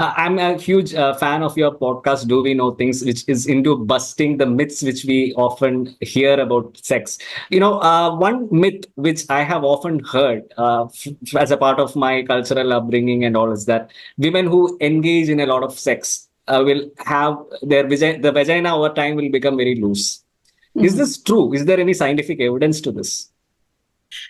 I'm a huge fan of your podcast, Do We Know Things, which is into busting the myths which we often hear about sex. One myth which I have often heard as a part of my cultural upbringing and all is that women who engage in a lot of sex will have the vagina over time will become very loose. Is Mhm. this true? Is there any scientific evidence to this?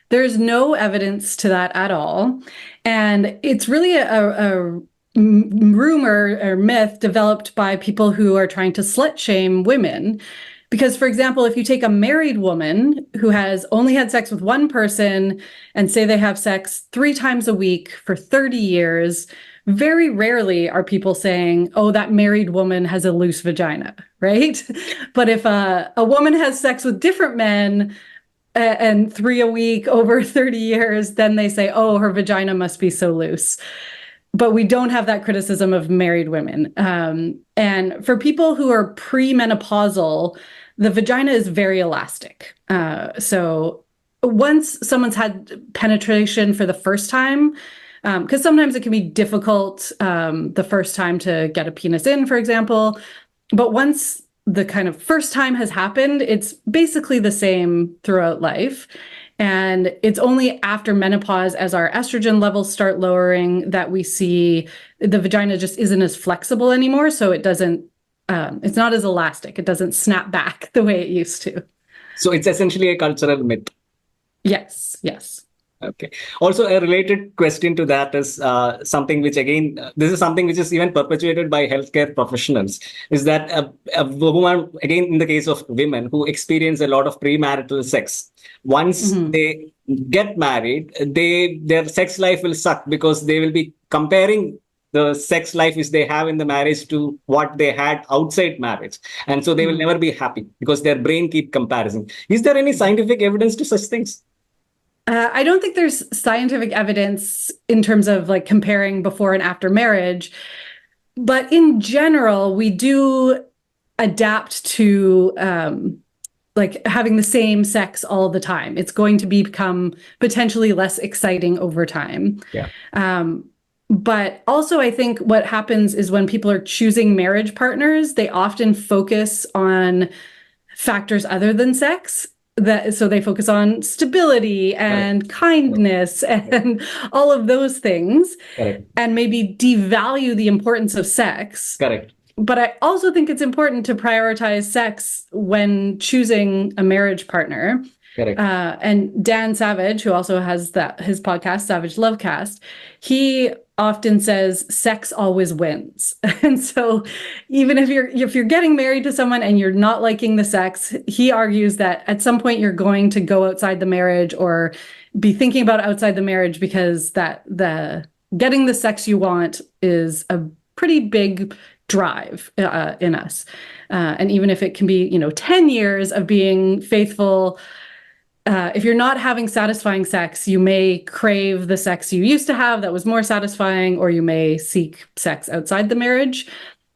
There's no evidence to that at all. And it's really a rumor or myth developed by people who are trying to slut shame women. Because, for example, if you take a married woman who has only had sex with one person and say they have sex 3 times a week for 30 years, very rarely are people saying, oh, that married woman has a loose vagina, right? But if a woman has sex with different men, and 3 a week over 30 years, then they say, oh, her vagina must be so loose. But we don't have that criticism of married women. And for people who are premenopausal, the vagina is very elastic. So once someone's had penetration for the first time, because sometimes it can be difficult the first time to get a penis in, for example. But once the kind of first time has happened, it's basically the same throughout life. And it's only after menopause, as our estrogen levels start lowering, that we see the vagina just isn't as flexible anymore. So it's not as elastic. It doesn't snap back the way it used to. So it's essentially a cultural myth. Yes, yes. Okay. Also, a related question to that is something which, again, this is something which is even perpetuated by healthcare professionals. Is that a woman, again, in the case of women who experience a lot of premarital sex, once Mhm. they get married, their sex life will suck because they will be comparing the sex life which they have in the marriage to what they had outside marriage, and so they will Mhm. never be happy because their brain keep comparing. Is there any scientific evidence to such things? I don't think there's scientific evidence in terms of like comparing before and after marriage, but in general, we do adapt to like having the same sex all the time. It's going to become potentially less exciting over time. Yeah. Um, but also, I think what happens is when people are choosing marriage partners, they often focus on factors other than sex. So they focus on stability Correct. and Correct. kindness and all of those things, Correct. and maybe devalue the importance of sex. Correct. But I also think it's important to prioritize sex when choosing a marriage partner. Correct. And Dan Savage, who also has his podcast, Savage Lovecast, he often says sex always wins. And so even if you're getting married to someone and you're not liking the sex, he argues that at some point you're going to go outside the marriage or be thinking about outside the marriage, because that the getting the sex you want is a pretty big drive in us. And even if it can be, 10 years of being faithful, if you're not having satisfying sex, you may crave the sex you used to have that was more satisfying, or you may seek sex outside the marriage.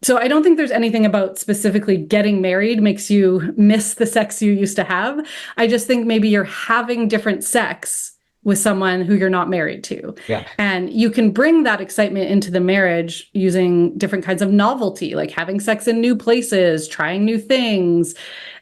So I don't think there's anything about specifically getting married makes you miss the sex you used to have. I just think maybe you're having different sex with someone who you're not married to. Yeah. And you can bring that excitement into the marriage using different kinds of novelty, like having sex in new places, trying new things.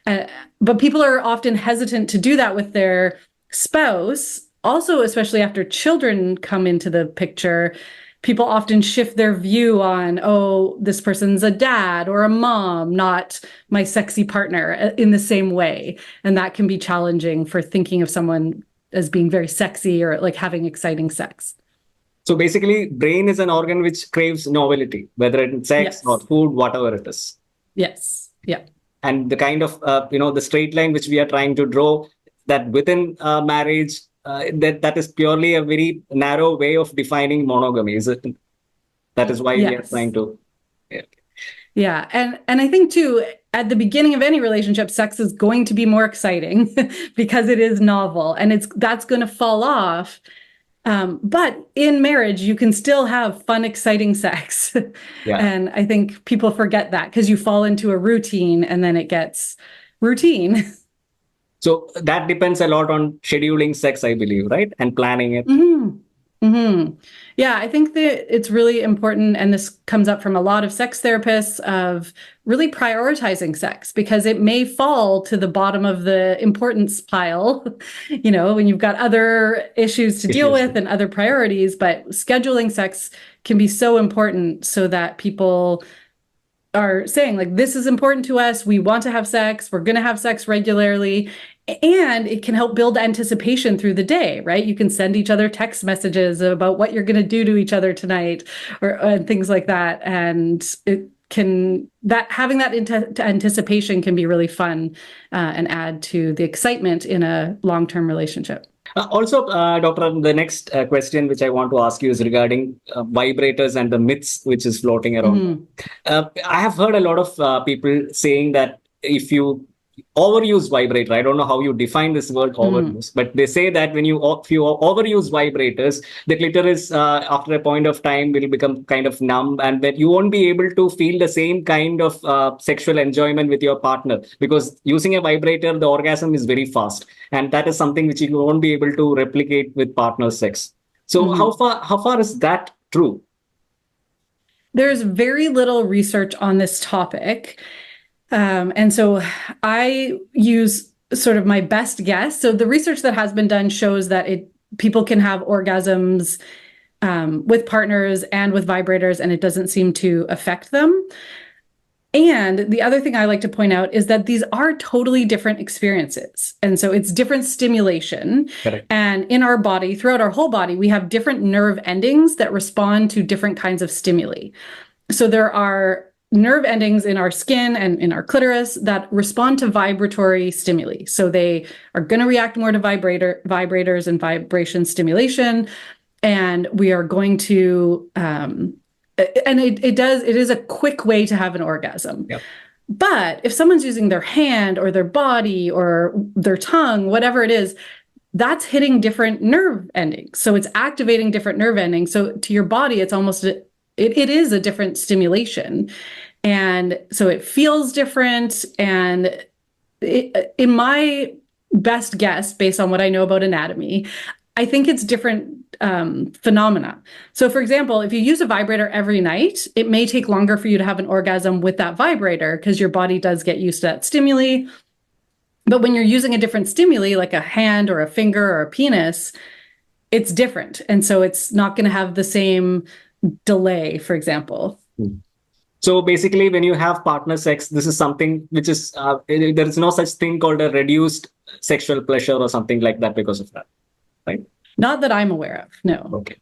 Uh, but people are often hesitant to do that with their spouse. Also, especially after children come into the picture, people often shift their view on, oh, this person's a dad or a mom, not my sexy partner, in the same way. And that can be challenging for thinking of someone as being very sexy or like having exciting sex. So basically, brain is an organ which craves novelty, whether it's sex or Yes. food, whatever it is. Yes. Yeah. And the kind of the straight line which we are trying to draw, that within marriage, that is purely a very narrow way of defining monogamy. Is it? That is why we are trying Yes. to. Yeah. Yeah. And I think too, at the beginning of any relationship, sex is going to be more exciting because it is novel, and that's going to fall off. But in marriage, you can still have fun, exciting sex. Yeah. And I think people forget that because you fall into a routine and then it gets routine. So that depends a lot on scheduling sex, I believe, right? And planning it. Mm-hmm. Yeah, I think that it's really important, and this comes up from a lot of sex therapists, of really prioritizing sex, because it may fall to the bottom of the importance pile, when you've got other issues to deal with and other priorities. But scheduling sex can be so important, so that people are saying, like, this is important to us. We want to have sex. We're going to have sex regularly. And it can help build anticipation through the day, right? You can send each other text messages about what you're going to do to each other tonight, or things like that. And having that anticipation can be really fun, and add to the excitement in a long-term relationship. Also, Doctor, the next question which I want to ask you is regarding vibrators and the myths which is floating around. I have heard a lot of people saying that if you overuse vibrator, I don't know how you define this word overuse, but they say that if you overuse vibrators, the clitoris after a point of time will become kind of numb, and that you won't be able to feel the same kind of sexual enjoyment with your partner, because using a vibrator, the orgasm is very fast, and that is something which you won't be able to replicate with partner sex. So how far is that true? There's very little research on this topic. And so I use sort of my best guess. So the research that has been done shows that people can have orgasms with partners and with vibrators, and it doesn't seem to affect them. And the other thing I like to point out is that these are totally different experiences. And so it's different stimulation. Correct. And in our body, throughout our whole body, we have different nerve endings that respond to different kinds of stimuli. So there are nerve endings in our skin and in our clitoris that respond to vibratory stimuli. So they are going to react more to vibrators and vibration stimulation. And we are going to, and it is a quick way to have an orgasm. Yep. But if someone's using their hand or their body or their tongue, whatever it is, that's hitting different nerve endings. So it's activating different nerve endings. So to your body, it's almost it is a different stimulation. And so it feels different. And in my best guess, based on what I know about anatomy, I think it's different phenomena. So for example, if you use a vibrator every night, it may take longer for you to have an orgasm with that vibrator, because your body does get used to that stimuli. But when you're using a different stimuli, like a hand or a finger or a penis, it's different. And so it's not going to have the same delay, for example. So basically, when you have partner sex, this is something which is, there is no such thing called a reduced sexual pleasure or something like that because of that, right? Not that I'm aware of, no. Okay.